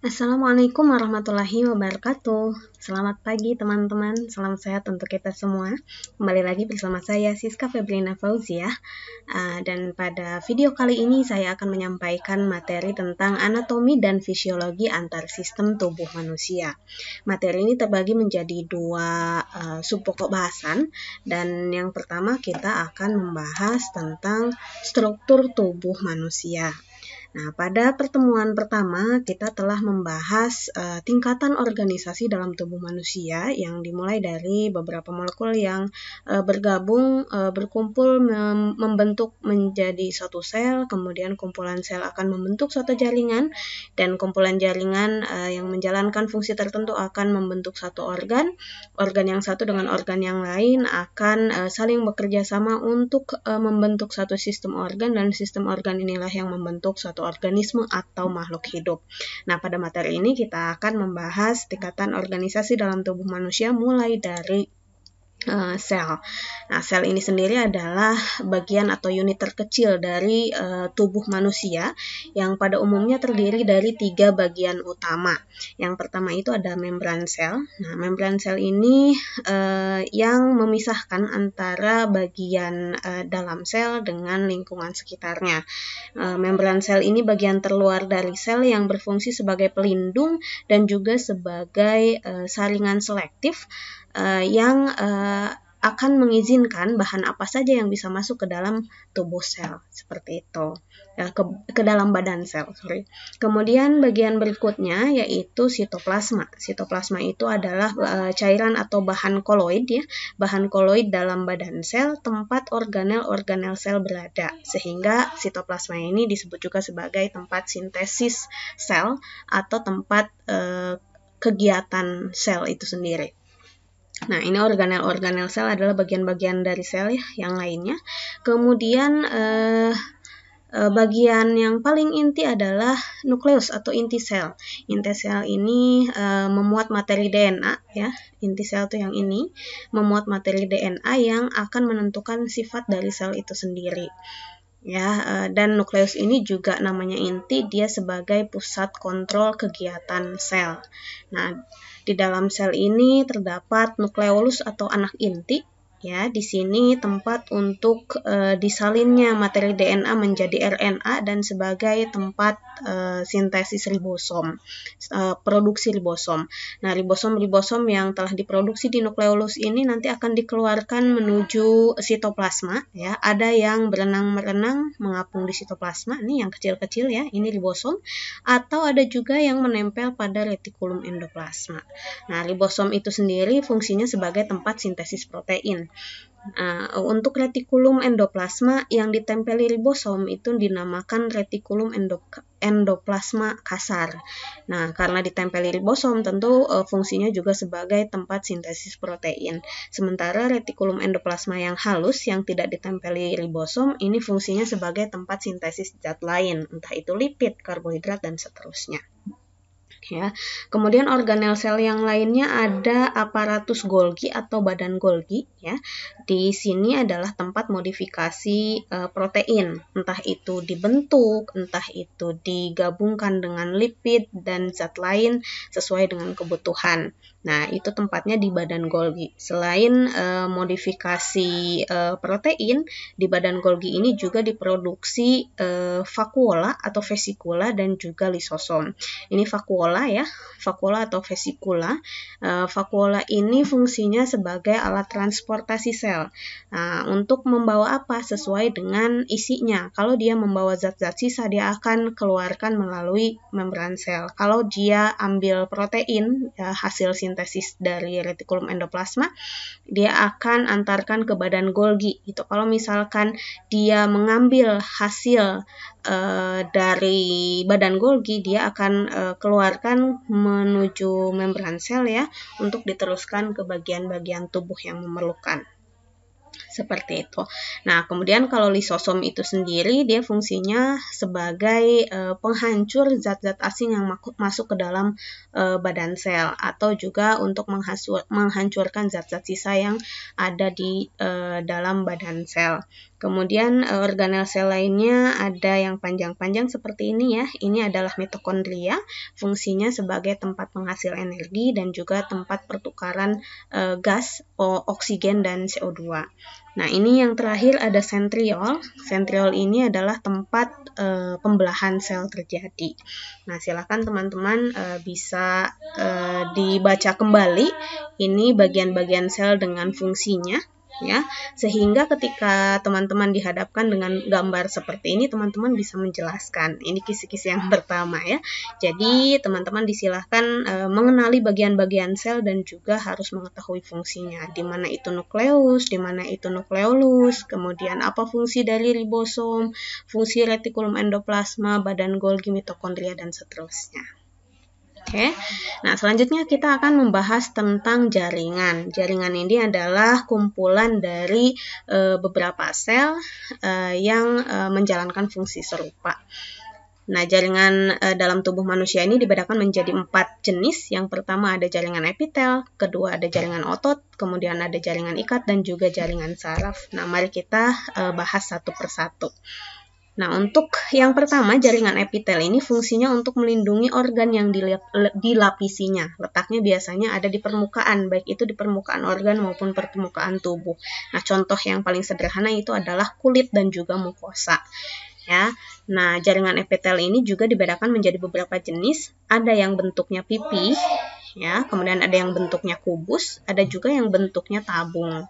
Assalamualaikum warahmatullahi wabarakatuh. Selamat pagi teman-teman, salam sehat untuk kita semua. Kembali lagi bersama saya Siska Febrina Fauziah. Dan pada video kali ini saya akan menyampaikan materi tentang anatomi dan fisiologi antar sistem tubuh manusia. Materi ini terbagi menjadi dua subpokok bahasan, dan yang pertama kita akan membahas tentang struktur tubuh manusia. Nah, pada pertemuan pertama kita telah membahas tingkatan organisasi dalam tubuh manusia yang dimulai dari beberapa molekul yang berkumpul membentuk menjadi suatu sel, kemudian kumpulan sel akan membentuk suatu jaringan, dan kumpulan jaringan yang menjalankan fungsi tertentu akan membentuk satu organ yang satu dengan organ yang lain akan saling bekerja sama untuk membentuk satu sistem organ, dan sistem organ inilah yang membentuk suatu organisme atau makhluk hidup. Nah, pada materi ini kita akan membahas tingkatan organisasi dalam tubuh manusia mulai dari sel. Nah, sel ini sendiri adalah bagian atau unit terkecil dari tubuh manusia yang pada umumnya terdiri dari 3 bagian utama. Yang pertama itu ada membran sel. Nah, membran sel ini yang memisahkan antara bagian dalam sel dengan lingkungan sekitarnya. Membran sel ini bagian terluar dari sel yang berfungsi sebagai pelindung dan juga sebagai saringan selektif yang akan mengizinkan bahan apa saja yang bisa masuk ke dalam tubuh sel, seperti itu, ke dalam badan sel. Kemudian bagian berikutnya yaitu sitoplasma. Sitoplasma itu adalah cairan atau bahan koloid, bahan koloid dalam badan sel, tempat organel-organel sel berada, sehingga sitoplasma ini disebut juga sebagai tempat sintesis sel atau tempat kegiatan sel itu sendiri. Nah, ini organel-organel sel adalah bagian-bagian dari sel yang lainnya. Kemudian bagian yang paling inti adalah nukleus atau inti sel. Inti sel ini memuat materi DNA, Inti sel itu yang ini memuat materi DNA yang akan menentukan sifat dari sel itu sendiri. Dan nukleus ini juga namanya inti, dia sebagai pusat kontrol kegiatan sel. Nah, di dalam sel ini terdapat nukleolus atau anak inti. Di sini tempat untuk disalinnya materi DNA menjadi RNA dan sebagai tempat sintesis ribosom, produksi ribosom. Nah, ribosom yang telah diproduksi di nukleolus ini nanti akan dikeluarkan menuju sitoplasma. Ada yang berenang-merenang mengapung di sitoplasma, ini yang kecil-kecil ini ribosom, atau ada juga yang menempel pada retikulum endoplasma. Nah, ribosom itu sendiri fungsinya sebagai tempat sintesis protein. Untuk retikulum endoplasma yang ditempeli ribosom itu dinamakan retikulum endoplasma kasar. Nah, karena ditempeli ribosom tentu fungsinya juga sebagai tempat sintesis protein. Sementara retikulum endoplasma yang halus yang tidak ditempeli ribosom ini fungsinya sebagai tempat sintesis zat lain, entah itu lipid, karbohidrat, dan seterusnya. Kemudian organel sel yang lainnya ada aparatus Golgi atau badan Golgi. Di sini adalah tempat modifikasi protein, entah itu dibentuk, entah itu digabungkan dengan lipid dan zat lain sesuai dengan kebutuhan. Nah, itu tempatnya di badan Golgi. Selain modifikasi protein, di badan Golgi ini juga diproduksi vakuola atau vesikula dan juga lisosom. Ini vakuola atau vesikula. Vakuola ini fungsinya sebagai alat transportasi sel. Nah, untuk membawa apa sesuai dengan isinya. Kalau dia membawa zat-zat sisa, dia akan keluarkan melalui membran sel. Kalau dia ambil protein, hasil sintesis dari retikulum endoplasma, dia akan antarkan ke badan Golgi. Kalau misalkan dia mengambil hasil dari badan Golgi, dia akan keluarkan menuju membran sel untuk diteruskan ke bagian-bagian tubuh yang memerlukan. Seperti itu. Nah, kemudian kalau lisosom itu sendiri, dia fungsinya sebagai penghancur zat-zat asing yang masuk ke dalam badan sel, atau juga untuk menghancurkan zat-zat sisa yang ada di dalam badan sel. Kemudian organel sel lainnya ada yang panjang-panjang seperti ini ya. Ini adalah mitokondria, fungsinya sebagai tempat penghasil energi dan juga tempat pertukaran gas, oksigen dan CO2. Nah, ini yang terakhir ada sentriol. Sentriol ini adalah tempat pembelahan sel terjadi. Nah, silakan teman-teman bisa dibaca kembali ini bagian-bagian sel dengan fungsinya ya, sehingga ketika teman-teman dihadapkan dengan gambar seperti ini, teman-teman bisa menjelaskan. Ini kisi-kisi yang pertama ya. Jadi teman-teman disilahkan mengenali bagian-bagian sel dan juga harus mengetahui fungsinya. Di mana itu nukleus, di mana itu nukleolus, kemudian apa fungsi dari ribosom, fungsi retikulum endoplasma, badan Golgi, mitokondria dan seterusnya. Oke, nah selanjutnya kita akan membahas tentang jaringan. Jaringan ini adalah kumpulan dari beberapa sel yang menjalankan fungsi serupa. Nah, jaringan dalam tubuh manusia ini dibedakan menjadi 4 jenis. Yang pertama ada jaringan epitel, kedua ada jaringan otot, kemudian ada jaringan ikat, dan juga jaringan saraf. Nah, mari kita bahas satu persatu. Nah, untuk yang pertama, jaringan epitel ini fungsinya untuk melindungi organ yang dilapisinya. Letaknya biasanya ada di permukaan, baik itu di permukaan organ maupun permukaan tubuh. Nah, contoh yang paling sederhana itu adalah kulit dan juga mukosa. Ya. Nah, jaringan epitel ini juga dibedakan menjadi beberapa jenis. Ada yang bentuknya pipih, ya, kemudian ada yang bentuknya kubus, ada juga yang bentuknya tabung.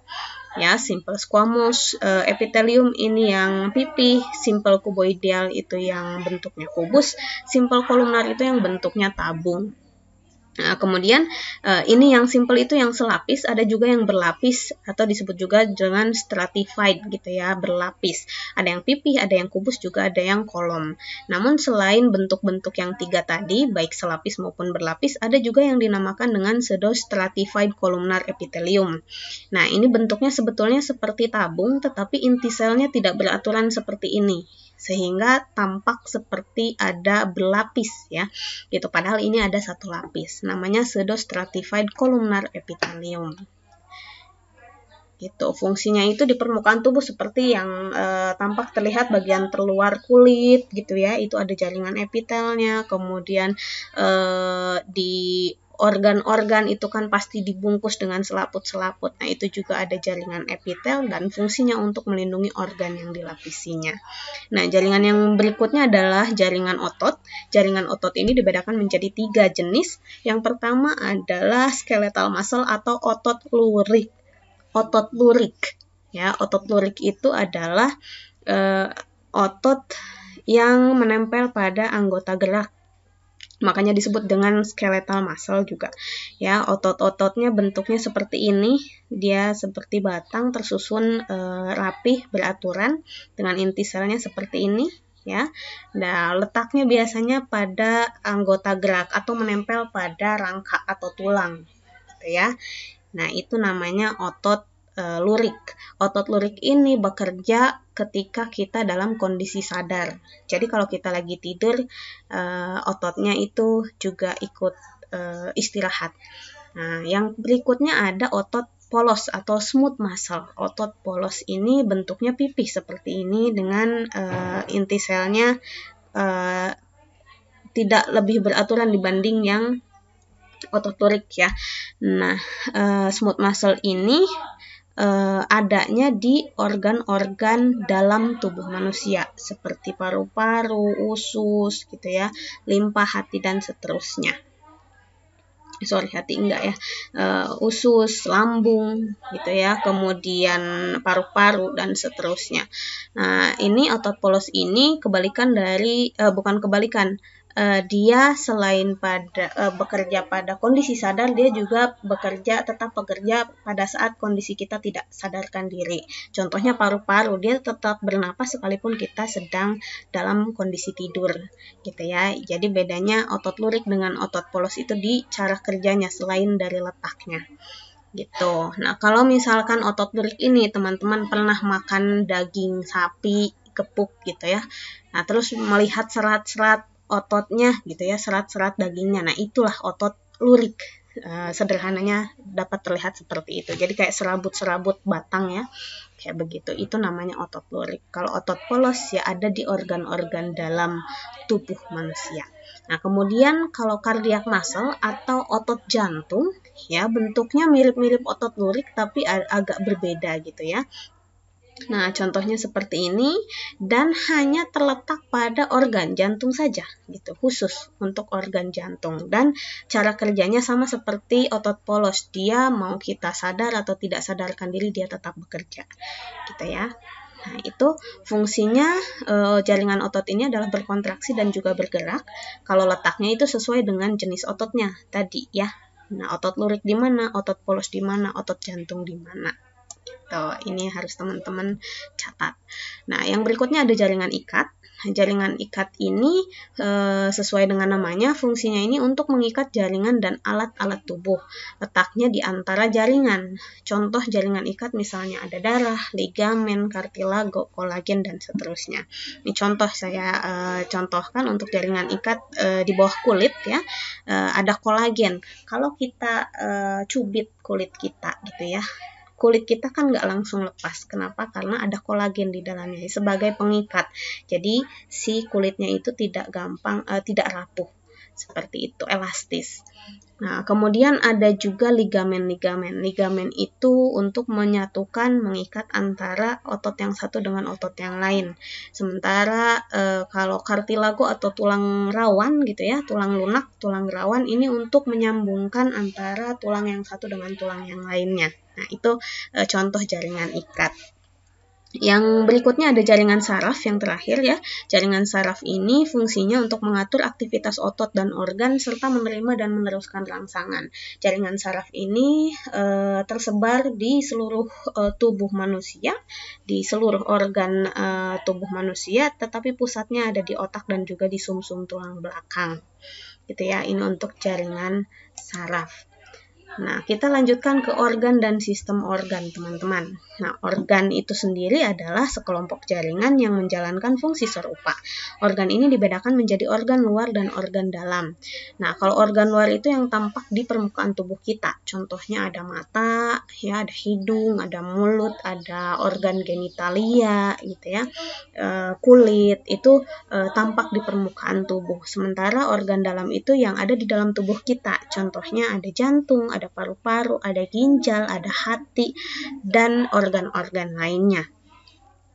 Ya, simple squamous epithelium ini yang pipih, simple cuboidal itu yang bentuknya kubus, simple columnar itu yang bentuknya tabung. Nah, kemudian ini yang simple itu yang selapis, ada juga yang berlapis atau disebut juga dengan stratified gitu ya, berlapis. Ada yang pipih, ada yang kubus, juga ada yang kolom. Namun selain bentuk-bentuk yang 3 tadi, baik selapis maupun berlapis, ada juga yang dinamakan dengan pseudostratified columnar epithelium. Nah, ini bentuknya sebetulnya seperti tabung, tetapi inti selnya tidak beraturan seperti ini, sehingga tampak seperti ada berlapis ya gitu, padahal ini ada satu lapis, namanya pseudostratified columnar epithelium gitu. Fungsinya itu di permukaan tubuh seperti yang tampak terlihat bagian terluar kulit gitu ya, itu ada jaringan epitelnya. Kemudian di organ-organ itu kan pasti dibungkus dengan selaput-selaput. Nah, itu juga ada jaringan epitel dan fungsinya untuk melindungi organ yang dilapisinya. Nah, jaringan yang berikutnya adalah jaringan otot. Jaringan otot ini dibedakan menjadi 3 jenis. Yang pertama adalah skeletal muscle atau otot lurik. Otot lurik. Ya, otot lurik itu adalah otot yang menempel pada anggota gerak. Makanya disebut dengan skeletal muscle juga. Ya, otot-ototnya bentuknya seperti ini. Dia seperti batang tersusun rapih, beraturan dengan inti selnya seperti ini, ya. Nah, letaknya biasanya pada anggota gerak atau menempel pada rangka atau tulang, gitu ya. Nah, itu namanya otot lurik. Otot lurik ini bekerja ketika kita dalam kondisi sadar. Jadi kalau kita lagi tidur, ototnya itu juga ikut istirahat. Nah, yang berikutnya ada otot polos atau smooth muscle. Otot polos ini bentuknya pipih seperti ini dengan inti selnya tidak lebih beraturan dibanding yang otot lurik ya. Nah, smooth muscle ini adanya di organ-organ dalam tubuh manusia seperti paru-paru, usus gitu ya, limpa, hati dan seterusnya. Hati enggak ya, usus, lambung gitu ya, kemudian paru-paru dan seterusnya. Nah, ini otot polos ini kebalikan dari bukan kebalikan. Dia selain pada bekerja pada kondisi sadar, dia juga tetap bekerja pada saat kondisi kita tidak sadarkan diri. Contohnya paru-paru, dia tetap bernapas sekalipun kita sedang dalam kondisi tidur, gitu ya. Jadi bedanya otot lurik dengan otot polos itu di cara kerjanya selain dari letaknya. Gitu. Nah, kalau misalkan otot lurik ini teman-teman pernah makan daging sapi gepuk gitu ya. Nah, terus melihat serat-serat ototnya gitu ya, serat-serat dagingnya. Nah, itulah otot lurik sederhananya dapat terlihat seperti itu. Jadi kayak serabut-serabut batang ya, kayak begitu. Itu namanya otot lurik. Kalau otot polos ya ada di organ-organ dalam tubuh manusia. Nah, kemudian kalau cardiac muscle atau otot jantung, ya bentuknya mirip-mirip otot lurik tapi agak berbeda gitu ya. Nah, contohnya seperti ini dan hanya terletak pada organ jantung saja gitu, khusus untuk organ jantung. Dan cara kerjanya sama seperti otot polos, dia mau kita sadar atau tidak sadarkan diri dia tetap bekerja gitu ya. Nah, itu fungsinya jaringan otot ini adalah berkontraksi dan juga bergerak. Kalau letaknya itu sesuai dengan jenis ototnya tadi ya. Nah, otot lurik di mana, otot polos di mana, otot jantung di mana. Ini harus teman-teman catat. Nah, yang berikutnya ada jaringan ikat. Jaringan ikat ini sesuai dengan namanya, fungsinya ini untuk mengikat jaringan dan alat-alat tubuh. Letaknya di antara jaringan. Contoh jaringan ikat misalnya ada darah, ligamen, kartilago, kolagen, dan seterusnya. Ini contoh saya contohkan untuk jaringan ikat di bawah kulit ya. Ada kolagen. Kalau kita cubit kulit kita gitu ya, kulit kita kan nggak langsung lepas. Kenapa? Karena ada kolagen di dalamnya sebagai pengikat. Jadi si kulitnya itu tidak gampang, tidak rapuh. Seperti itu, elastis. Nah, kemudian ada juga ligamen-ligamen. Ligamen itu untuk menyatukan, mengikat antara otot yang satu dengan otot yang lain. Sementara kalau kartilago atau tulang rawan gitu ya, tulang lunak, tulang rawan ini untuk menyambungkan antara tulang yang satu dengan tulang yang lainnya. Nah, itu contoh jaringan ikat. Yang berikutnya ada jaringan saraf yang terakhir ya. Jaringan saraf ini fungsinya untuk mengatur aktivitas otot dan organ serta menerima dan meneruskan rangsangan. Jaringan saraf ini tersebar di seluruh tubuh manusia, di seluruh organ tubuh manusia, tetapi pusatnya ada di otak dan juga di sumsum tulang belakang. Gitu ya, ini untuk jaringan saraf. Nah, kita lanjutkan ke organ dan sistem organ, teman-teman. Nah, organ itu sendiri adalah sekelompok jaringan yang menjalankan fungsi serupa. Organ ini dibedakan menjadi organ luar dan organ dalam. Nah, kalau organ luar itu yang tampak di permukaan tubuh kita. Contohnya ada mata, ya, ada hidung, ada mulut, ada organ genitalia, gitu ya. Kulit itu tampak di permukaan tubuh. Sementara organ dalam itu yang ada di dalam tubuh kita. Contohnya ada jantung, ada paru-paru, ada ginjal, ada hati, dan organ-organ lainnya.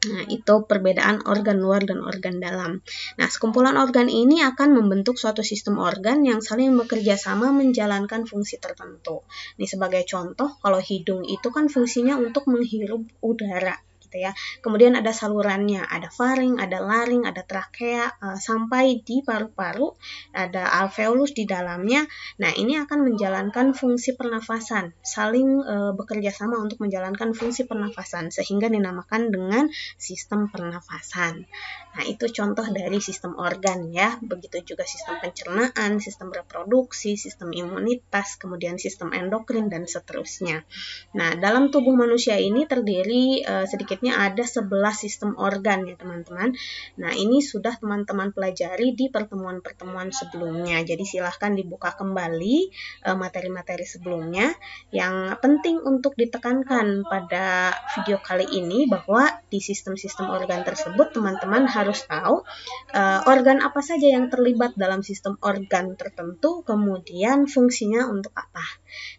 Nah, itu perbedaan organ luar dan organ dalam. Nah, sekumpulan organ ini akan membentuk suatu sistem organ yang saling bekerja sama menjalankan fungsi tertentu. Ini sebagai contoh, kalau hidung itu kan fungsinya untuk menghirup udara. Ya. Kemudian ada salurannya, ada faring, ada laring, ada trakea, sampai di paru-paru, ada alveolus di dalamnya. Nah, ini akan menjalankan fungsi pernafasan, saling bekerja sama untuk menjalankan fungsi pernafasan, sehingga dinamakan dengan sistem pernafasan. Nah, itu contoh dari sistem organ ya. Begitu juga sistem pencernaan, sistem reproduksi, sistem imunitas, kemudian sistem endokrin, dan seterusnya. Nah, dalam tubuh manusia ini terdiri sedikitnya ada 11 sistem organ ya teman-teman. Nah, ini sudah teman-teman pelajari di pertemuan-pertemuan sebelumnya. Jadi silahkan dibuka kembali materi-materi sebelumnya. Yang penting untuk ditekankan pada video kali ini bahwa di sistem-sistem organ tersebut teman-teman harus tahu organ apa saja yang terlibat dalam sistem organ tertentu, kemudian fungsinya untuk apa.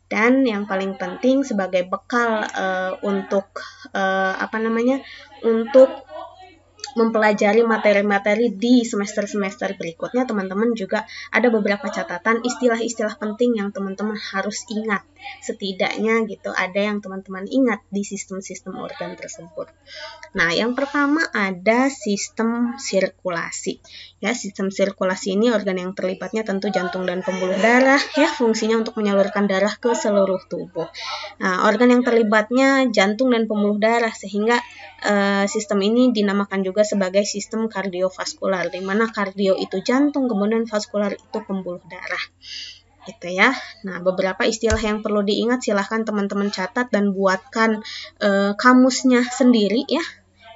Dan yang paling penting sebagai bekal untuk untuk mempelajari materi-materi di semester-semester berikutnya, teman-teman juga ada beberapa catatan istilah-istilah penting yang teman-teman harus ingat. Setidaknya gitu, ada yang teman-teman ingat di sistem-sistem organ tersebut. Nah, yang pertama ada sistem sirkulasi. Ya, sistem sirkulasi ini organ yang terlibatnya tentu jantung dan pembuluh darah, ya, fungsinya untuk menyalurkan darah ke seluruh tubuh. Nah, organ yang terlibatnya jantung dan pembuluh darah, sehingga sistem ini dinamakan juga sebagai sistem kardiovaskular, di mana kardio itu jantung, kemudian vaskular itu pembuluh darah. Gitu ya. Nah, beberapa istilah yang perlu diingat silahkan teman-teman catat dan buatkan kamusnya sendiri ya.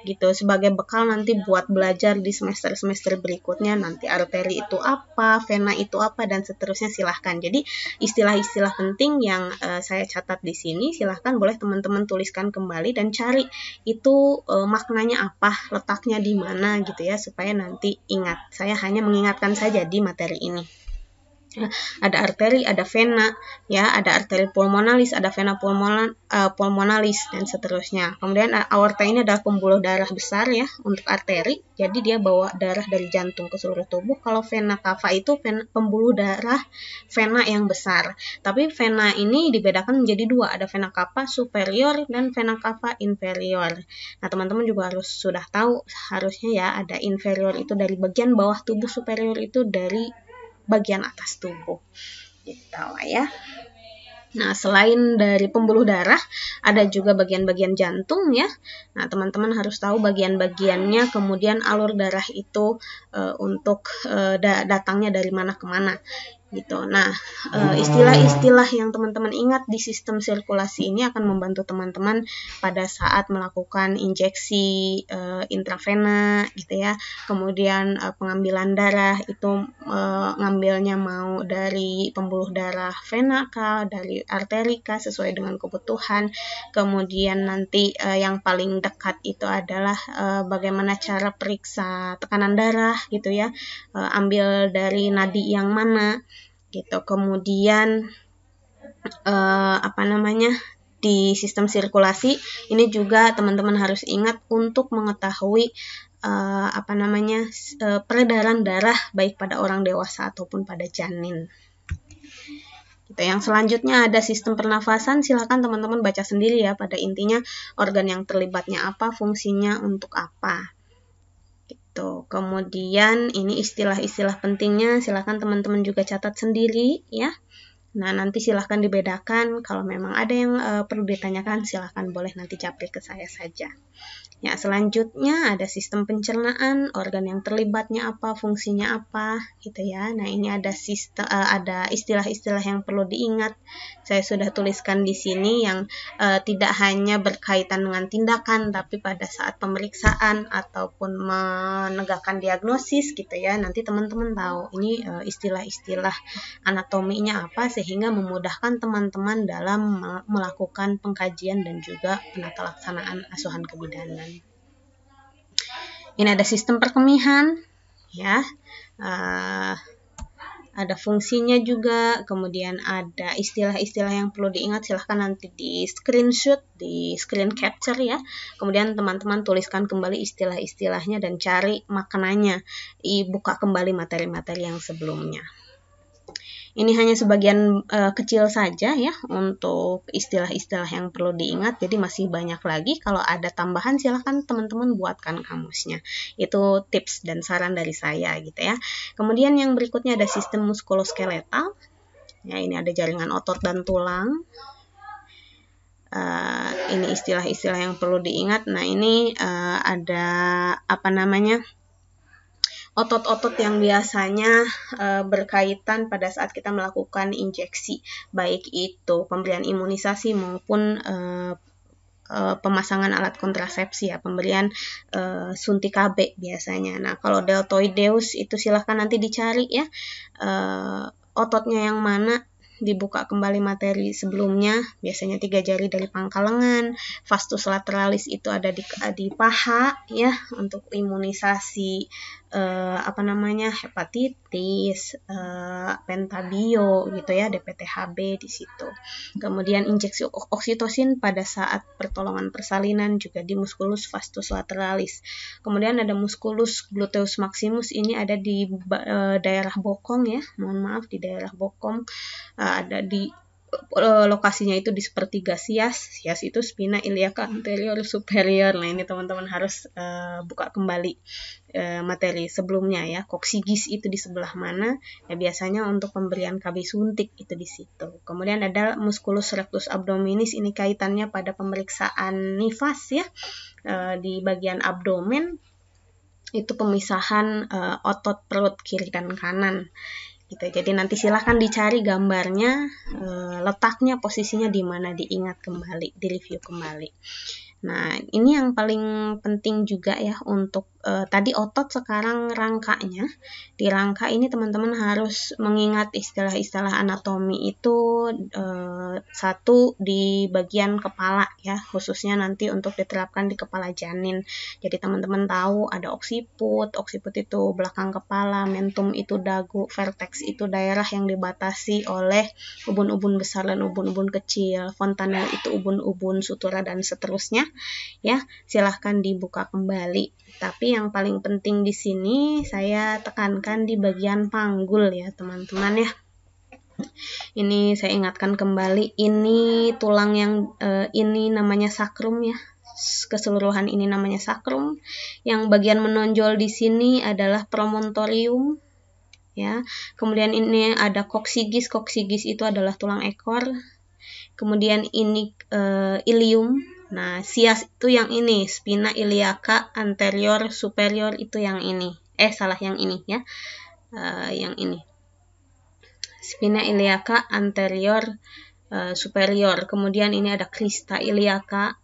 gitu, sebagai bekal nanti buat belajar di semester-semester berikutnya, nanti arteri itu apa, vena itu apa, dan seterusnya. Silahkan. Jadi istilah-istilah penting yang saya catat di sini, silahkan boleh teman-teman tuliskan kembali dan cari itu maknanya apa, letaknya di mana gitu ya, supaya nanti ingat. Saya hanya mengingatkan saja di materi ini. Ada arteri, ada vena, ya, ada arteri pulmonalis, ada vena pulmonalis, dan seterusnya. Kemudian aorta ini adalah pembuluh darah besar ya untuk arteri, jadi dia bawa darah dari jantung ke seluruh tubuh. Kalau vena cava itu pembuluh darah vena yang besar. Tapi vena ini dibedakan menjadi dua, ada vena cava superior dan vena cava inferior. Nah, teman-teman juga sudah tahu harusnya ya, ada inferior itu dari bagian bawah tubuh, superior itu dari bagian atas tubuh, gitu lah ya. Nah, selain dari pembuluh darah, ada juga bagian-bagian jantung ya. Nah, teman-teman harus tahu bagian-bagiannya, kemudian alur darah itu untuk datangnya dari mana ke mana. Gitu. Nah, istilah-istilah yang teman-teman ingat di sistem sirkulasi ini akan membantu teman-teman pada saat melakukan injeksi intravena gitu ya. Kemudian pengambilan darah itu ngambilnya mau dari pembuluh darah vena kah, dari arteri kah, sesuai dengan kebutuhan. Kemudian nanti yang paling dekat itu adalah bagaimana cara periksa tekanan darah gitu ya. Ambil dari nadi yang mana gitu. Kemudian di sistem sirkulasi ini juga teman-teman harus ingat untuk mengetahui peredaran darah baik pada orang dewasa ataupun pada janin. Gitu. Yang selanjutnya ada sistem pernafasan, silakan teman-teman baca sendiri ya, pada intinya organ yang terlibatnya apa, fungsinya untuk apa. Gitu. Kemudian ini istilah-istilah pentingnya, silakan teman-teman juga catat sendiri ya. Nah, nanti silahkan dibedakan, kalau memang ada yang perlu ditanyakan silahkan boleh nanti japri ke saya saja. Ya, selanjutnya ada sistem pencernaan, organ yang terlibatnya apa, fungsinya apa, gitu ya. Nah, ini ada istilah-istilah yang perlu diingat. Saya sudah tuliskan di sini yang tidak hanya berkaitan dengan tindakan, tapi pada saat pemeriksaan ataupun menegakkan diagnosis, gitu ya. Nanti teman-teman tahu ini istilah-istilah anatominya apa, sehingga memudahkan teman-teman dalam melakukan pengkajian dan juga penata laksanaan asuhan kebidanan. Ini ada sistem perkemihan, ya, ada fungsinya juga, kemudian ada istilah-istilah yang perlu diingat, silahkan nanti di screenshot, di screen capture ya, kemudian teman-teman tuliskan kembali istilah-istilahnya dan cari maknanya, buka kembali materi-materi yang sebelumnya. Ini hanya sebagian kecil saja ya untuk istilah-istilah yang perlu diingat, jadi masih banyak lagi. Kalau ada tambahan silahkan teman-teman buatkan kamusnya. Itu tips dan saran dari saya gitu ya. Kemudian yang berikutnya ada sistem muskuloskeletal. Ya, ini ada jaringan otot dan tulang. Ini istilah-istilah yang perlu diingat. Nah, ini ada otot-otot yang biasanya berkaitan pada saat kita melakukan injeksi, baik itu pemberian imunisasi maupun pemasangan alat kontrasepsi ya, pemberian suntik KB biasanya. Nah, kalau deltoideus itu silahkan nanti dicari ya, ototnya yang mana, dibuka kembali materi sebelumnya, biasanya 3 jari dari pangkal lengan. Vastus lateralis itu ada di paha ya, untuk imunisasi hepatitis, pentabio gitu ya, DPT-HB di situ. Kemudian injeksi oksitosin pada saat pertolongan persalinan juga di musculus vastus lateralis. Kemudian ada musculus gluteus maximus, ini ada di daerah bokong ya, mohon maaf, di daerah bokong, ada di lokasinya itu di sepertiga sias itu spina iliaca anterior superior. Nah, ini teman-teman harus buka kembali materi sebelumnya ya. Koksigis itu di sebelah mana? Ya, biasanya untuk pemberian KB suntik itu di situ. Kemudian ada musculus rectus abdominis, ini kaitannya pada pemeriksaan nifas ya, di bagian abdomen itu pemisahan otot perut kiri dan kanan. Gitu. Jadi nanti silahkan dicari gambarnya, letaknya, posisinya di mana, diingat kembali, direview kembali. Nah, ini yang paling penting juga ya untuk tadi otot, sekarang rangkanya. Di rangka ini teman-teman harus mengingat istilah-istilah anatomi itu satu di bagian kepala ya, khususnya nanti untuk diterapkan di kepala janin. Jadi teman-teman tahu ada occiput itu belakang kepala, mentum itu dagu, vertex itu daerah yang dibatasi oleh ubun-ubun besar dan ubun-ubun kecil, fontanel itu ubun-ubun sutura dan seterusnya. Ya, silahkan dibuka kembali. Tapi yang paling penting di sini saya tekankan di bagian panggul ya, teman-teman ya. Ini saya ingatkan kembali, ini tulang yang ini namanya sakrum ya. Keseluruhan ini namanya sakrum. Yang bagian menonjol di sini adalah promontorium ya. Kemudian ini ada koksigis. Koksigis itu adalah tulang ekor. Kemudian ini ilium. Nah, sias itu yang ini, spina iliaca anterior superior itu yang ini. Yang ini ya. Yang ini. Spina iliaca anterior superior. Kemudian ini ada crista iliaca.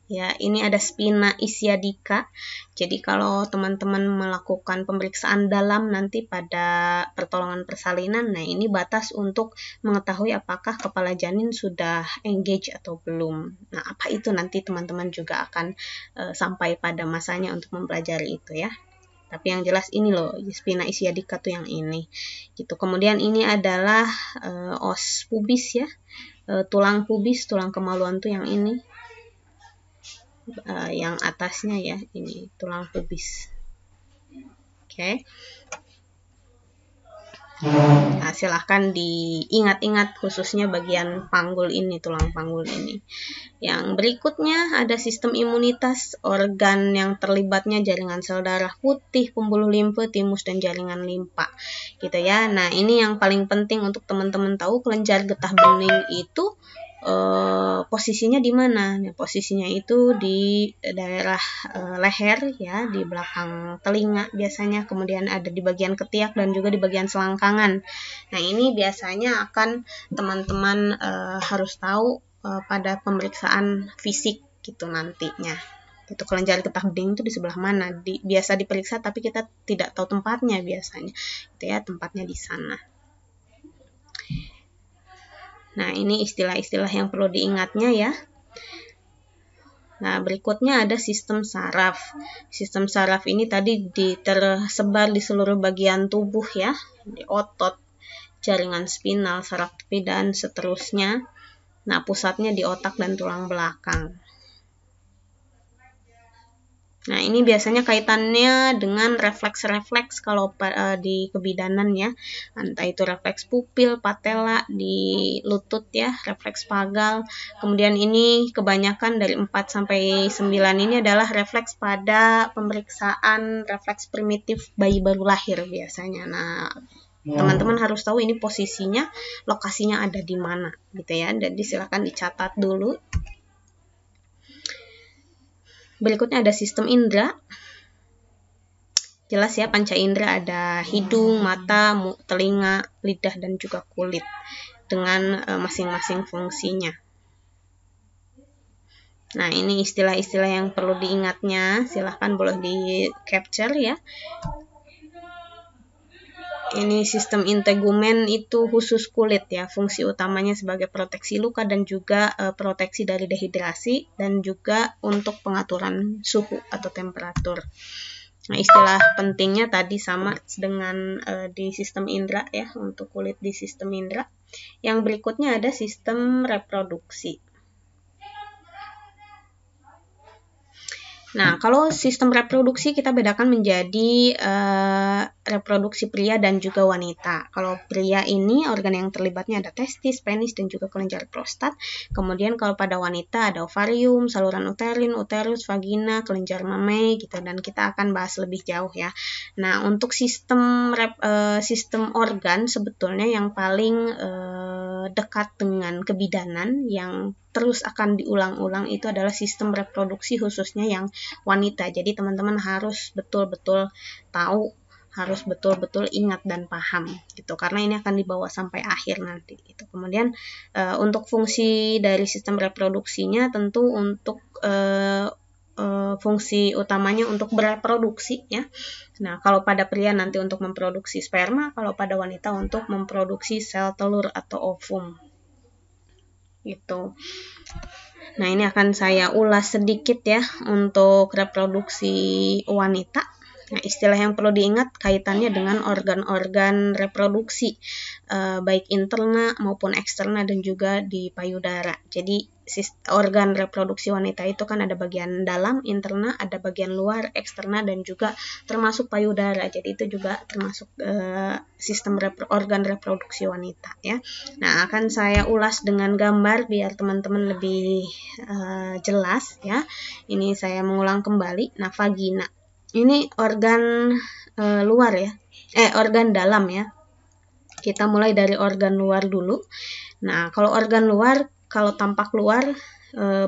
Ya, ini ada spina ischiadica. Jadi kalau teman-teman melakukan pemeriksaan dalam nanti pada pertolongan persalinan, nah ini batas untuk mengetahui apakah kepala janin sudah engage atau belum. Nah, apa itu nanti teman-teman juga akan sampai pada masanya untuk mempelajari itu ya. Tapi yang jelas ini loh, spina ischiadica tuh yang ini. Gitu. Kemudian ini adalah os pubis ya. Tulang pubis, tulang kemaluan tuh yang ini. Yang atasnya ya, ini tulang pubis. Oke. Nah, silahkan diingat-ingat khususnya bagian panggul ini, tulang panggul ini. Yang berikutnya ada sistem imunitas, organ yang terlibatnya jaringan sel darah putih, pembuluh limfe, timus, dan jaringan limpa. Gitu ya. Nah, ini yang paling penting untuk teman-teman tahu, kelenjar getah bening itu posisinya di mana? Nah, posisinya itu di daerah leher ya, di belakang telinga biasanya, kemudian ada di bagian ketiak dan juga di bagian selangkangan. Nah, ini biasanya akan teman-teman harus tahu pada pemeriksaan fisik gitu nantinya. Itu kelenjar getah bening itu di sebelah mana? Biasa diperiksa tapi kita tidak tahu tempatnya biasanya. Itu ya, tempatnya di sana. Nah, ini istilah-istilah yang perlu diingatnya ya. Nah, berikutnya ada sistem saraf. Sistem saraf ini tadi tersebar di seluruh bagian tubuh ya, di otot, jaringan spinal, saraf tepi, dan seterusnya. Nah, pusatnya di otak dan tulang belakang. Nah, ini biasanya kaitannya dengan refleks-refleks kalau di kebidanan ya. Entah itu refleks pupil, patella, di lutut ya, refleks pagal. Kemudian ini kebanyakan dari 4 sampai 9 ini adalah refleks pada pemeriksaan refleks primitif bayi baru lahir biasanya. Nah, teman-teman harus tahu ini posisinya, lokasinya ada di mana gitu ya. Jadi silakan dicatat dulu. Berikutnya ada sistem indera. Jelas ya, panca indera ada hidung, mata, telinga, lidah, dan juga kulit dengan masing-masing fungsinya. Nah, ini istilah-istilah yang perlu diingatnya. Silahkan boleh di capture ya. Ini sistem integumen itu khusus kulit ya, fungsi utamanya sebagai proteksi luka dan juga proteksi dari dehidrasi dan juga untuk pengaturan suhu atau temperatur. Nah, istilah pentingnya tadi sama dengan di sistem indera ya, untuk kulit di sistem indera. Yang berikutnya ada sistem reproduksi. Nah, kalau sistem reproduksi kita bedakan menjadi reproduksi pria dan juga wanita. Kalau pria ini organ yang terlibatnya ada testis, penis, dan juga kelenjar prostat. Kemudian kalau pada wanita ada ovarium, saluran uterin, uterus, vagina, kelenjar mame gitu, dan kita akan bahas lebih jauh ya. Nah, untuk sistem organ sebetulnya yang paling dekat dengan kebidanan yang terus akan diulang-ulang itu adalah sistem reproduksi khususnya yang wanita. Jadi teman-teman harus betul-betul tahu, harus betul-betul ingat dan paham gitu, karena ini akan dibawa sampai akhir nanti gitu. Kemudian untuk fungsi dari sistem reproduksinya tentu untuk fungsi utamanya untuk bereproduksi ya. Nah, kalau pada pria nanti untuk memproduksi sperma, kalau pada wanita untuk memproduksi sel telur atau ovum. Gitu. Nah, ini akan saya ulas sedikit ya untuk reproduksi wanita. Nah, istilah yang perlu diingat kaitannya dengan organ-organ reproduksi, baik interna maupun eksterna dan juga di payudara. Jadi, organ reproduksi wanita itu kan ada bagian dalam, interna, ada bagian luar, eksterna, dan juga termasuk payudara. Jadi, itu juga termasuk sistem organ reproduksi wanita ya. Nah, akan saya ulas dengan gambar biar teman-teman lebih jelas ya. Ini saya mengulang kembali. Nah, vagina ini organ luar ya, organ dalam ya. Kita mulai dari organ luar dulu. Nah, kalau organ luar, kalau tampak luar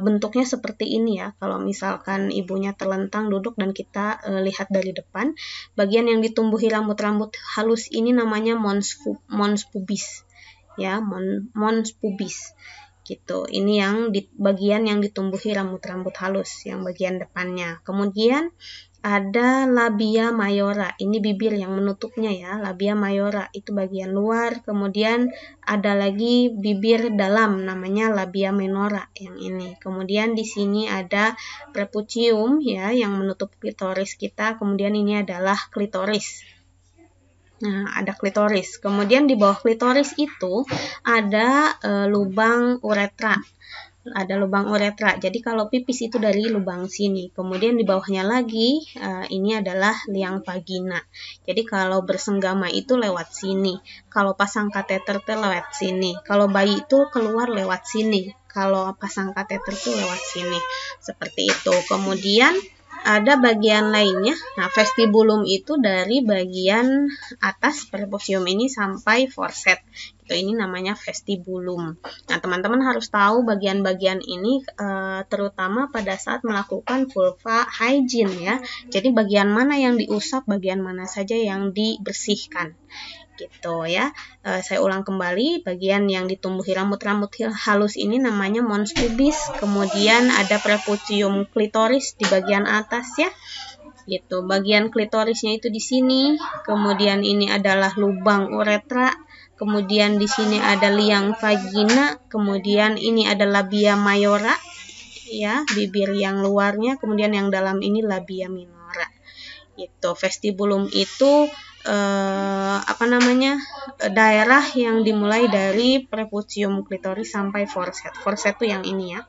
bentuknya seperti ini ya. Kalau misalkan ibunya terlentang duduk dan kita lihat dari depan, bagian yang ditumbuhi rambut-rambut halus ini namanya mons pubis ya, mons pubis gitu. Ini yang bagian yang ditumbuhi rambut-rambut halus, yang bagian depannya. Kemudian ada labia mayora, ini bibir yang menutupnya ya, labia mayora itu bagian luar. Kemudian ada lagi bibir dalam namanya labia minora yang ini. Kemudian di sini ada prepucium ya yang menutup klitoris kita. Kemudian ini adalah klitoris. Nah, ada klitoris. Kemudian di bawah klitoris itu ada lubang uretra. Ada lubang uretra. Jadi kalau pipis itu dari lubang sini. Kemudian di bawahnya lagi ini adalah liang vagina. Jadi kalau bersenggama itu lewat sini. Kalau pasang kateter itu lewat sini. Kalau bayi itu keluar lewat sini. Kalau pasang kateter itu lewat sini. Seperti itu. Kemudian ada bagian lainnya. Nah, vestibulum itu dari bagian atas prepucium ini sampai forset. Ini namanya vestibulum. Nah, teman-teman harus tahu bagian-bagian ini terutama pada saat melakukan vulva hygiene ya. Jadi bagian mana yang diusap, bagian mana saja yang dibersihkan. Gitu ya. Saya ulang kembali, bagian yang ditumbuhi rambut-rambut halus ini namanya mons pubis. Kemudian ada prepucium klitoris di bagian atas ya. Gitu. Bagian klitorisnya itu di sini. Kemudian ini adalah lubang uretra. Kemudian di sini ada liang vagina, kemudian ini ada labia mayora, ya, bibir yang luarnya, kemudian yang dalam ini labia minora. Itu vestibulum itu daerah yang dimulai dari prepucium klitoris sampai forset. Forset itu yang ini ya.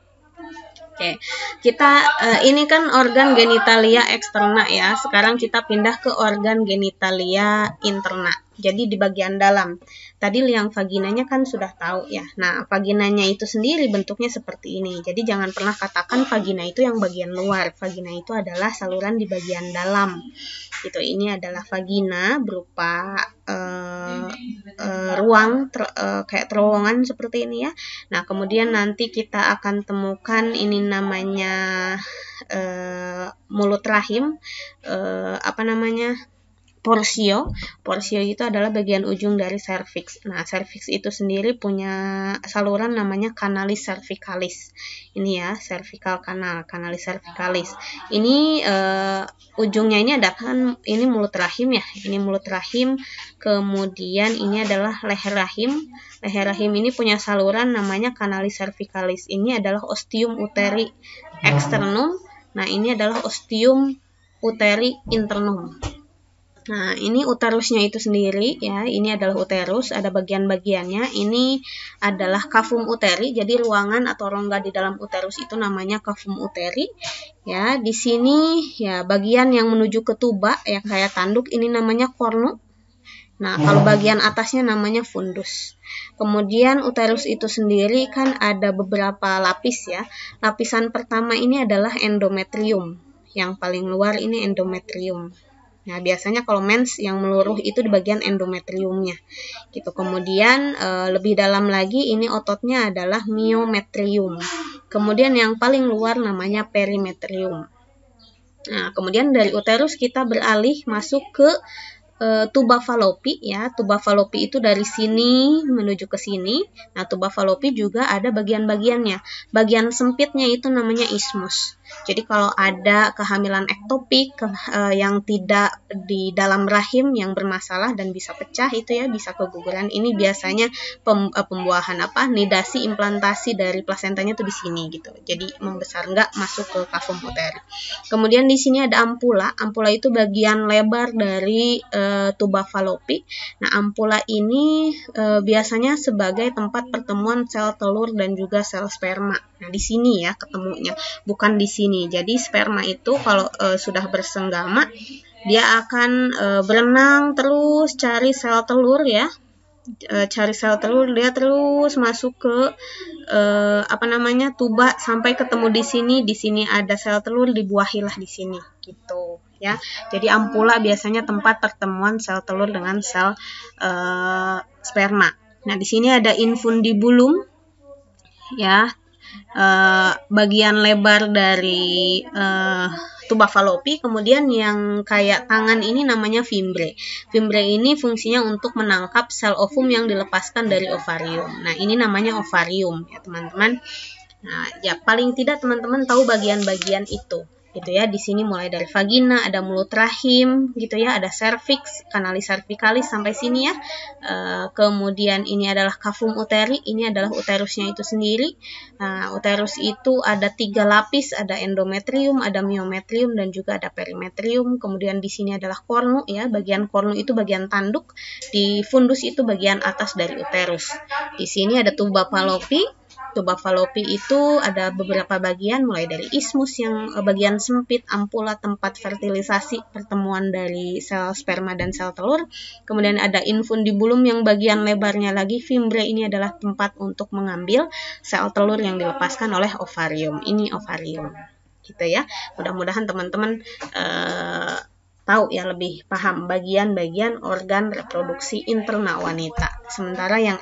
Oke, kita ini kan organ genitalia eksterna ya. Sekarang kita pindah ke organ genitalia interna. Jadi di bagian dalam. Tadi liang vaginanya kan sudah tahu ya. Nah, vaginanya itu sendiri bentuknya seperti ini. Jadi jangan pernah katakan vagina itu yang bagian luar. Vagina itu adalah saluran di bagian dalam. Gitu. Ini adalah vagina berupa ruang kayak terowongan seperti ini ya. Nah, kemudian nanti kita akan temukan ini namanya mulut rahim, porsio. Porsio itu adalah bagian ujung dari serviks. Nah, serviks itu sendiri punya saluran namanya canalis cervicalis. Ini ya, cervical canal, canalis cervicalis. Ini ujungnya ini ada kan, ini mulut rahim ya. Ini mulut rahim. Kemudian ini adalah leher rahim. Leher rahim ini punya saluran namanya canalis cervicalis. Ini adalah ostium uteri externum. Nah, ini adalah ostium uteri internum. Nah, ini uterusnya itu sendiri ya. Ini adalah uterus, ada bagian-bagiannya. Ini adalah cavum uteri. Jadi ruangan atau rongga di dalam uterus itu namanya cavum uteri. Ya, di sini ya bagian yang menuju ke tuba yang kayak tanduk ini namanya cornu. Nah, kalau bagian atasnya namanya fundus. Kemudian uterus itu sendiri kan ada beberapa lapis ya. Lapisan pertama ini adalah endometrium. Yang paling luar ini endometrium. Nah, biasanya kalau mens yang meluruh itu di bagian endometriumnya. Gitu. Kemudian lebih dalam lagi ini ototnya adalah myometrium. Kemudian yang paling luar namanya perimetrium. Nah, kemudian dari uterus kita beralih masuk ke tuba Falopi ya. Tuba Falopi itu dari sini menuju ke sini. Nah, tuba Falopi juga ada bagian-bagiannya. Bagian sempitnya itu namanya ismus. Jadi kalau ada kehamilan ektopik yang tidak di dalam rahim yang bermasalah dan bisa pecah itu ya, bisa keguguran. Ini biasanya pembuahan nidasi implantasi dari plasentanya tuh di sini gitu. Jadi membesar, nggak masuk ke kavum uteri. Kemudian di sini ada ampula. Ampula itu bagian lebar dari tuba Falopi. Nah, ampula ini biasanya sebagai tempat pertemuan sel telur dan juga sel sperma. Nah, di sini ya ketemunya, bukan di sini. Jadi sperma itu kalau sudah bersenggama, dia akan berenang terus cari sel telur ya. Cari sel telur, dia terus masuk ke tuba sampai ketemu di sini. Di sini ada sel telur, dibuahilah di sini gitu ya. Jadi ampula biasanya tempat pertemuan sel telur dengan sel sperma. Nah, di sini ada infundibulum ya. Bagian lebar dari tuba Falopi. Kemudian yang kayak tangan ini namanya fimbre. Fimbre ini fungsinya untuk menangkap sel ovum yang dilepaskan dari ovarium. Nah, ini namanya ovarium ya teman-teman. Nah, ya paling tidak teman-teman tahu bagian-bagian itu gitu ya. Di sini mulai dari vagina, ada mulut rahim gitu ya, ada cervix, kanalis cervicalis sampai sini ya. Kemudian ini adalah kavum uteri, ini adalah uterusnya itu sendiri. Uterus itu ada 3 lapis, ada endometrium, ada myometrium, dan juga ada perimetrium. Kemudian di sini adalah kornu ya, bagian kornu itu bagian tanduk, di fundus itu bagian atas dari uterus. Di sini ada tuba Falopi. Tuba Falopi itu ada beberapa bagian, mulai dari ismus yang bagian sempit, ampula tempat fertilisasi pertemuan dari sel sperma dan sel telur. Kemudian ada infundibulum yang bagian lebarnya lagi. Fimbre ini adalah tempat untuk mengambil sel telur yang dilepaskan oleh ovarium. Ini ovarium gitu ya. Mudah-mudahan teman-teman tahu ya, lebih paham bagian-bagian organ reproduksi internal wanita. Sementara yang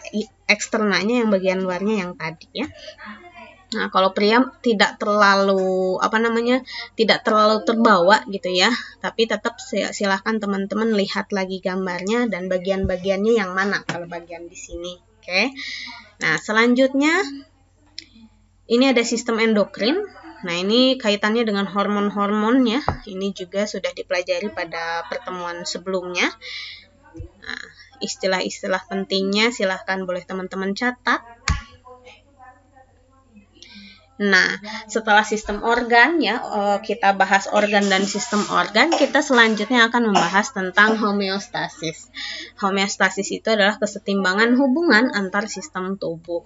eksternalnya, yang bagian luarnya yang tadi ya. Nah, kalau pria tidak terlalu tidak terlalu terbawa gitu ya. Tapi tetap silahkan teman-teman lihat lagi gambarnya dan bagian-bagiannya yang mana kalau bagian di sini. Oke. Nah, selanjutnya ini ada sistem endokrin. Nah, ini kaitannya dengan hormon-hormon ya. Ini juga sudah dipelajari pada pertemuan sebelumnya. Nah, istilah-istilah pentingnya silahkan boleh teman-teman catat. Nah, setelah sistem organ ya, kita bahas organ dan sistem organ, kita selanjutnya akan membahas tentang homeostasis. Homeostasis itu adalah kesetimbangan hubungan antar sistem tubuh.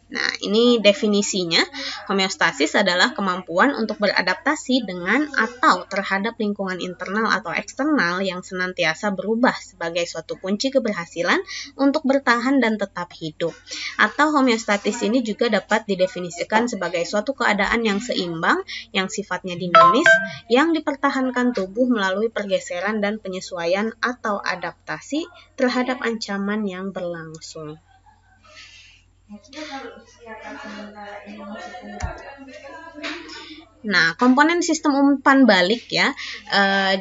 Nah, ini definisinya. Homeostasis adalah kemampuan untuk beradaptasi dengan atau terhadap lingkungan internal atau eksternal yang senantiasa berubah sebagai suatu kunci keberhasilan untuk bertahan dan tetap hidup. Atau homeostatis ini juga dapat didefinisikan sebagai suatu keadaan yang seimbang, yang sifatnya dinamis, yang dipertahankan tubuh melalui pergeseran dan penyesuaian atau adaptasi terhadap ancaman yang berlangsung. Nah, komponen sistem umpan balik ya.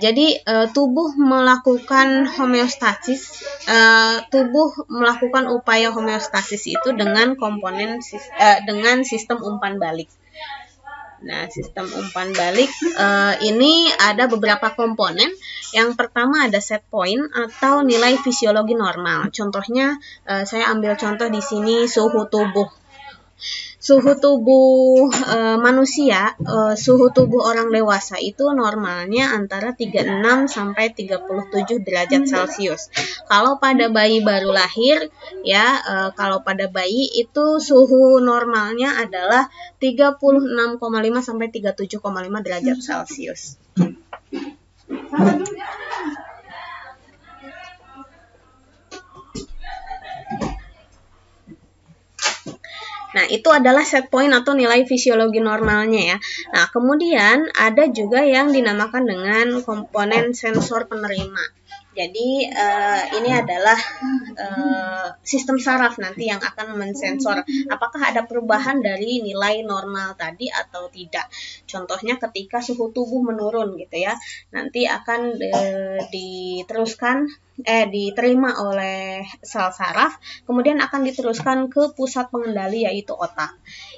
Jadi tubuh melakukan homeostasis, tubuh melakukan upaya homeostasis itu dengan komponen dengan sistem umpan balik. Nah, sistem umpan balik ini ada beberapa komponen. Yang pertama ada set point atau nilai fisiologi normal. Contohnya saya ambil contoh di sini suhu tubuh. Suhu tubuh manusia, suhu tubuh orang dewasa itu normalnya antara 36 sampai 37 derajat Celcius. Kalau pada bayi baru lahir ya, kalau pada bayi itu suhu normalnya adalah 36,5 sampai 37,5 derajat Celcius. Nah, itu adalah set point atau nilai fisiologi normalnya ya. Nah, kemudian ada juga yang dinamakan dengan komponen sensor penerima. Jadi ini adalah sistem saraf nanti yang akan mensensor apakah ada perubahan dari nilai normal tadi atau tidak. Contohnya ketika suhu tubuh menurun gitu ya, nanti akan diterima oleh sel saraf, kemudian akan diteruskan ke pusat pengendali yaitu otak.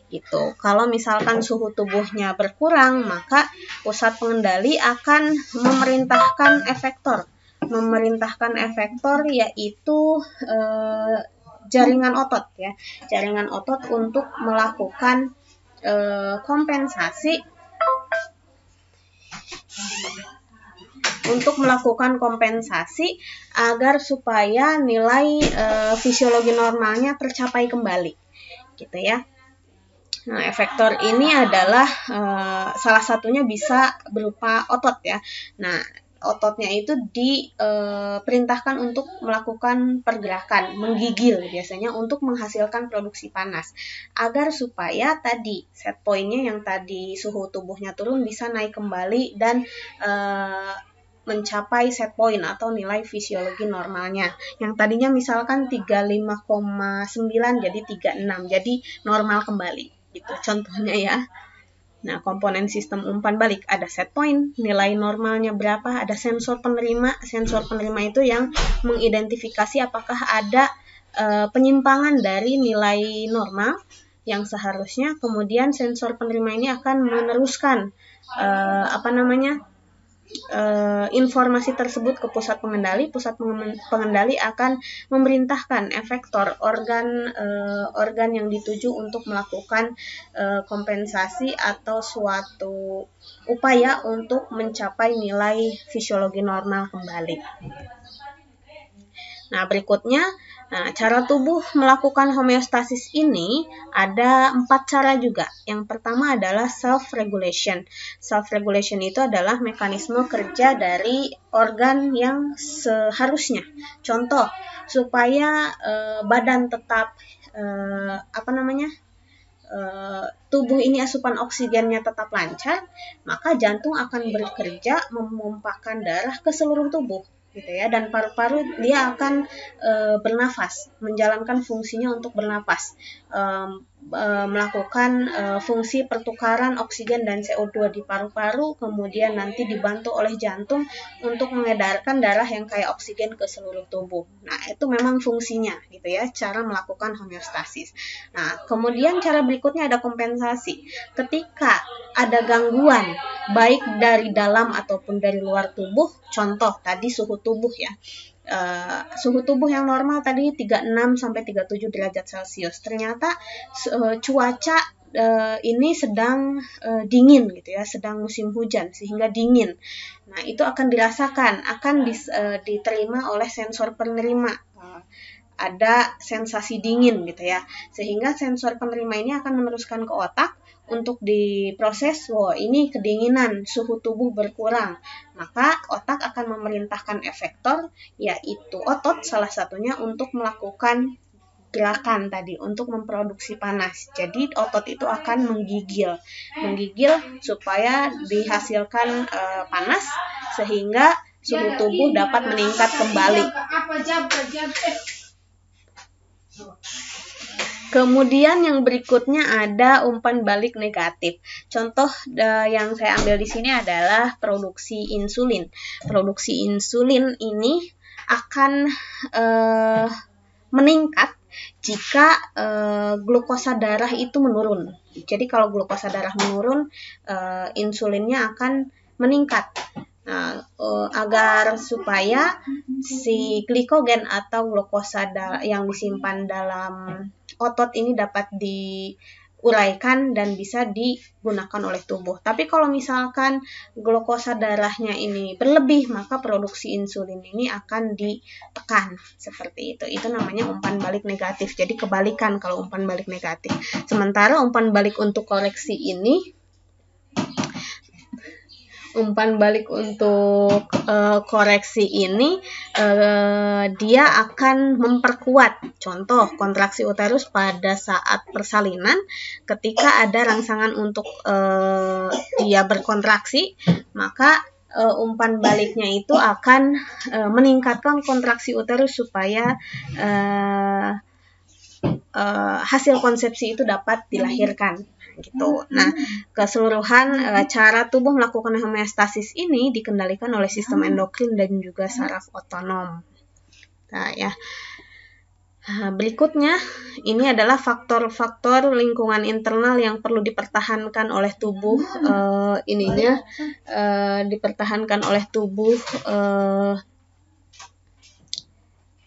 Gitu. Kalau misalkan suhu tubuhnya berkurang, maka pusat pengendali akan memerintahkan efektor yaitu jaringan otot ya, jaringan otot untuk melakukan kompensasi agar supaya nilai fisiologi normalnya tercapai kembali gitu ya. Nah, efektor ini adalah salah satunya bisa berupa otot ya. Nah, ototnya itu diperintahkan untuk melakukan pergerakan, menggigil biasanya untuk menghasilkan produksi panas. Agar supaya tadi set point-nya yang tadi suhu tubuhnya turun bisa naik kembali dan mencapai set point atau nilai fisiologi normalnya. Yang tadinya misalkan 35,9 jadi 36, jadi normal kembali. Gitu contohnya ya. Nah, komponen sistem umpan balik ada set point, nilai normalnya berapa, ada sensor penerima. Sensor penerima itu yang mengidentifikasi apakah ada penyimpangan dari nilai normal yang seharusnya. Kemudian sensor penerima ini akan meneruskan informasi tersebut ke pusat pengendali. Pusat pengendali akan memerintahkan efektor organ yang dituju untuk melakukan kompensasi atau suatu upaya untuk mencapai nilai fisiologi normal kembali. Nah, berikutnya, cara tubuh melakukan homeostasis ini ada 4 cara juga. Yang pertama adalah self-regulation. Self-regulation itu adalah mekanisme kerja dari organ yang seharusnya. Contoh, supaya badan tetap tubuh ini asupan oksigennya tetap lancar, maka jantung akan bekerja memompakan darah ke seluruh tubuh. Gitu ya, dan paru-paru dia akan bernafas, menjalankan fungsinya untuk bernafas, melakukan fungsi pertukaran oksigen dan CO2 di paru-paru, kemudian nanti dibantu oleh jantung untuk mengedarkan darah yang kayak oksigen ke seluruh tubuh. Nah, itu memang fungsinya gitu ya, cara melakukan homeostasis. Nah, kemudian cara berikutnya ada kompensasi. Ketika ada gangguan baik dari dalam ataupun dari luar tubuh, contoh tadi suhu tubuh ya. Suhu tubuh yang normal tadi 36 sampai 37 derajat Celcius. Ternyata cuaca ini sedang dingin gitu ya, sedang musim hujan sehingga dingin. Nah, itu akan dirasakan, akan diterima oleh sensor penerima. Ada sensasi dingin gitu ya. Sehingga sensor penerima ini akan meneruskan ke otak untuk diproses, ini kedinginan, suhu tubuh berkurang. Maka otak akan memerintahkan efektor, yaitu otot salah satunya untuk melakukan gerakan tadi, untuk memproduksi panas. Jadi otot itu akan menggigil supaya dihasilkan panas, sehingga suhu tubuh dapat meningkat kembali. Kemudian yang berikutnya ada umpan balik negatif. Contoh yang saya ambil di sini adalah produksi insulin. Produksi insulin ini akan meningkat jika glukosa darah itu menurun. Jadi kalau glukosa darah menurun, insulinnya akan meningkat. Nah, agar supaya si glikogen atau glukosa yang disimpan dalam otot ini dapat diuraikan dan bisa digunakan oleh tubuh. Tapi kalau misalkan glukosa darahnya ini berlebih, maka produksi insulin ini akan ditekan seperti itu. Itu namanya umpan balik negatif. Jadi kebalikan kalau umpan balik negatif. Sementara umpan balik untuk koreksi ini, umpan balik untuk koreksi ini dia akan memperkuat. Contoh, kontraksi uterus pada saat persalinan, ketika ada rangsangan untuk dia berkontraksi, maka umpan baliknya itu akan meningkatkan kontraksi uterus supaya hasil konsepsi itu dapat dilahirkan gitu. Nah, keseluruhan cara tubuh melakukan homeostasis ini dikendalikan oleh sistem endokrin dan juga saraf otonom. Nah, ya. Berikutnya, ini adalah faktor-faktor lingkungan internal yang perlu dipertahankan oleh tubuh. Dipertahankan oleh tubuh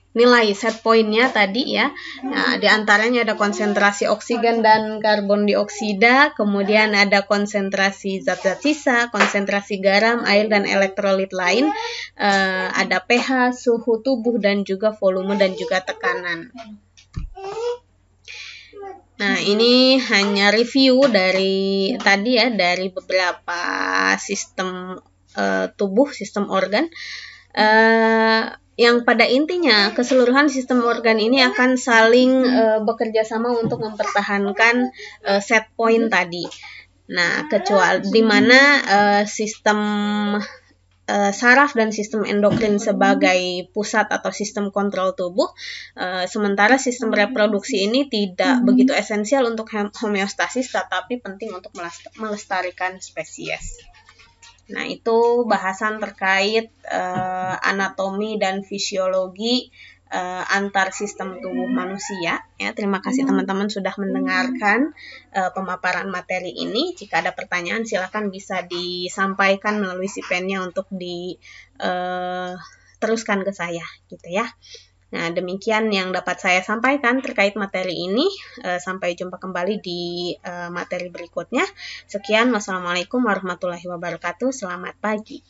nilai set pointnya tadi ya. Nah, di antaranya ada konsentrasi oksigen dan karbon dioksida, kemudian ada konsentrasi zat-zat sisa, konsentrasi garam, air dan elektrolit lain, ada pH, suhu tubuh dan juga volume dan juga tekanan. Nah, ini hanya review dari tadi ya, dari beberapa sistem tubuh, sistem organ. Yang pada intinya keseluruhan sistem organ ini akan saling bekerja sama untuk mempertahankan set point tadi. Nah, kecuali di mana sistem saraf dan sistem endokrin sebagai pusat atau sistem kontrol tubuh, sementara sistem reproduksi ini tidak begitu esensial untuk homeostasis, tetapi penting untuk melestarikan spesies. Nah, itu bahasan terkait anatomi dan fisiologi antar sistem tubuh manusia. Ya, terima kasih teman-teman sudah mendengarkan pemaparan materi ini. Jika ada pertanyaan, silakan bisa disampaikan melalui sipennya untuk diteruskan ke saya, gitu ya. Nah, demikian yang dapat saya sampaikan terkait materi ini. Sampai jumpa kembali di materi berikutnya. Sekian, wassalamualaikum warahmatullahi wabarakatuh. Selamat pagi.